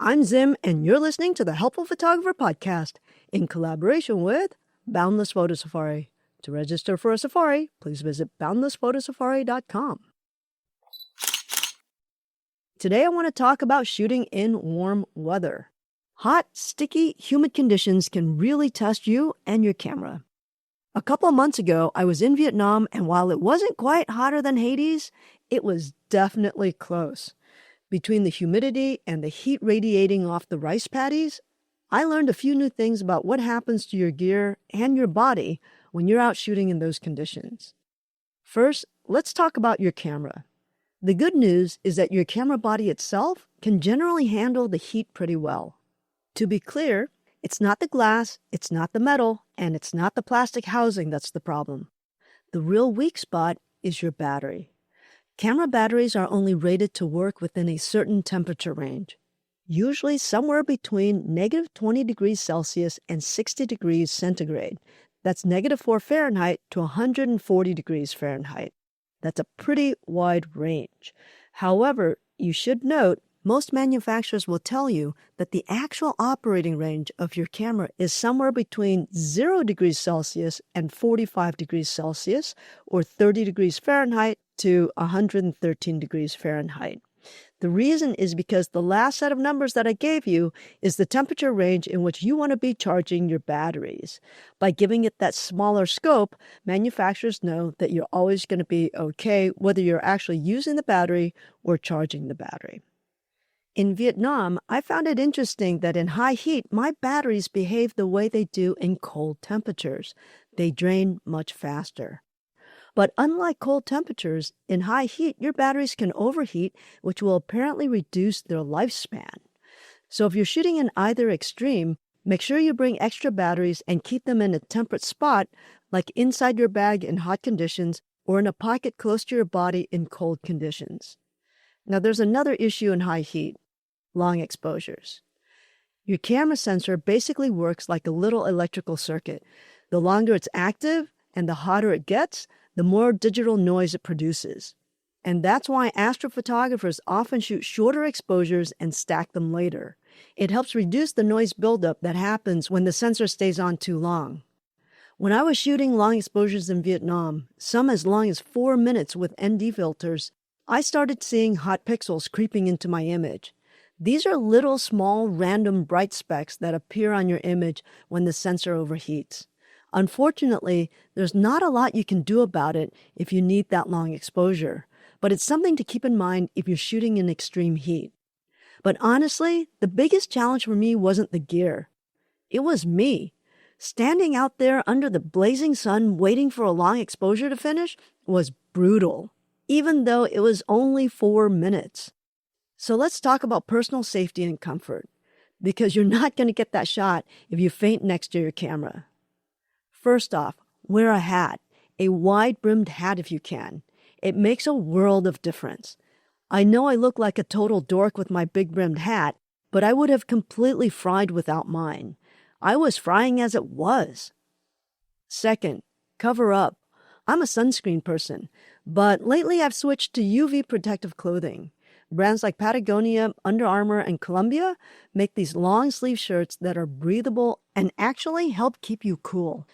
I'm Zim, and you're listening to the Helpful Photographer Podcast in collaboration with Boundless Photo Safari. To register for a safari, please visit boundlessphotosafari.com. Today I want to talk about shooting in warm weather. Hot, sticky, humid conditions can really test you and your camera. A couple of months ago, I was in Vietnam, and while it wasn't quite hotter than Hades, it was definitely close. Between the humidity and the heat radiating off the rice paddies, I learned a few new things about what happens to your gear and your body when you're out shooting in those conditions. First, let's talk about your camera. The good news is that your camera body itself can generally handle the heat pretty well. To be clear, it's not the glass, it's not the metal, and it's not the plastic housing that's the problem. The real weak spot is your battery. Camera batteries are only rated to work within a certain temperature range, usually somewhere between negative 20 degrees Celsius and 60 degrees centigrade. That's negative 4 Fahrenheit to 140 degrees Fahrenheit. That's a pretty wide range. However, you should note, most manufacturers will tell you that the actual operating range of your camera is somewhere between 0 degrees Celsius and 45 degrees Celsius, or 30 degrees Fahrenheit to 113 degrees Fahrenheit. The reason is because the last set of numbers that I gave you is the temperature range in which you want to be charging your batteries. By giving it that smaller scope, manufacturers know that you're always going to be okay whether you're actually using the battery or charging the battery. In Vietnam, I found it interesting that in high heat, my batteries behave the way they do in cold temperatures. They drain much faster. But unlike cold temperatures, in high heat, your batteries can overheat, which will apparently reduce their lifespan. So if you're shooting in either extreme, make sure you bring extra batteries and keep them in a temperate spot, like inside your bag in hot conditions or in a pocket close to your body in cold conditions. Now, there's another issue in high heat: long exposures. Your camera sensor basically works like a little electrical circuit. The longer it's active and the hotter it gets, the more digital noise it produces. And that's why astrophotographers often shoot shorter exposures and stack them later. It helps reduce the noise buildup that happens when the sensor stays on too long. When I was shooting long exposures in Vietnam, some as long as 4 minutes with ND filters, I started seeing hot pixels creeping into my image. These are little, small, random bright specks that appear on your image when the sensor overheats. Unfortunately, there's not a lot you can do about it if you need that long exposure, but it's something to keep in mind if you're shooting in extreme heat. But honestly, the biggest challenge for me wasn't the gear. It was me. Standing out there under the blazing sun waiting for a long exposure to finish was brutal, even though it was only 4 minutes. So let's talk about personal safety and comfort, because you're not going to get that shot if you faint next to your camera. First off, wear a hat, a wide-brimmed hat if you can. It makes a world of difference. I know I look like a total dork with my big-brimmed hat, but I would have completely fried without mine. I was frying as it was. Second, cover up. I'm a sunscreen person, but lately I've switched to UV protective clothing. Brands like Patagonia, Under Armour, and Columbia make these long-sleeve shirts that are breathable and actually help keep you cool.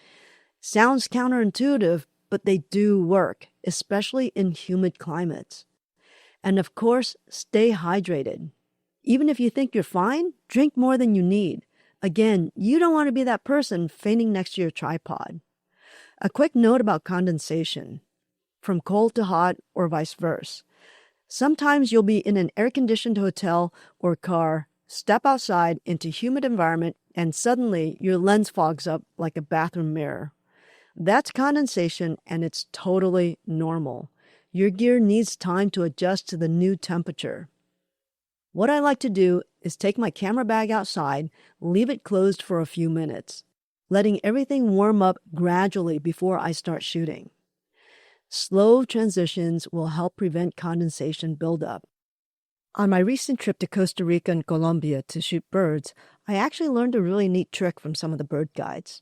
Sounds counterintuitive, but they do work, especially in humid climates. And of course, stay hydrated. Even if you think you're fine, drink more than you need. Again, you don't want to be that person fainting next to your tripod. A quick note about condensation, from cold to hot or vice versa. Sometimes you'll be in an air-conditioned hotel or car, step outside into a humid environment, and suddenly your lens fogs up like a bathroom mirror. That's condensation, and it's totally normal. Your gear needs time to adjust to the new temperature. What I like to do is take my camera bag outside, leave it closed for a few minutes, letting everything warm up gradually before I start shooting. Slow transitions will help prevent condensation buildup. On my recent trip to Costa Rica and Colombia to shoot birds, I actually learned a really neat trick from some of the bird guides.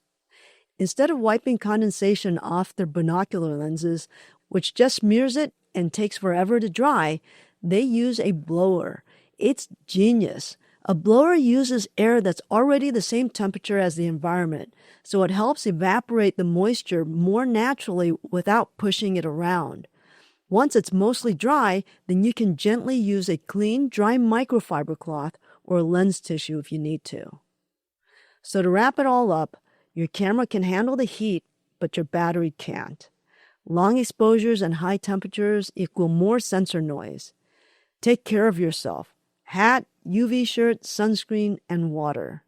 Instead of wiping condensation off their binocular lenses, which just smears it and takes forever to dry, they use a blower. It's genius. A blower uses air that's already the same temperature as the environment, so it helps evaporate the moisture more naturally without pushing it around. Once it's mostly dry, then you can gently use a clean, dry microfiber cloth or lens tissue if you need to. So to wrap it all up, your camera can handle the heat, but your battery can't. Long exposures and high temperatures equal more sensor noise. Take care of yourself. Hat, UV shirt, sunscreen, and water.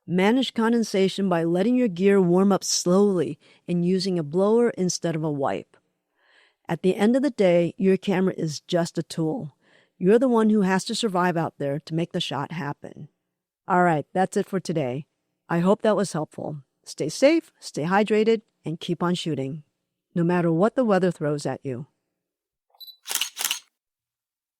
Manage condensation by letting your gear warm up slowly and using a blower instead of a wipe. At the end of the day, your camera is just a tool. You're the one who has to survive out there to make the shot happen. All right, that's it for today. I hope that was helpful. Stay safe, stay hydrated, and keep on shooting, no matter what the weather throws at you.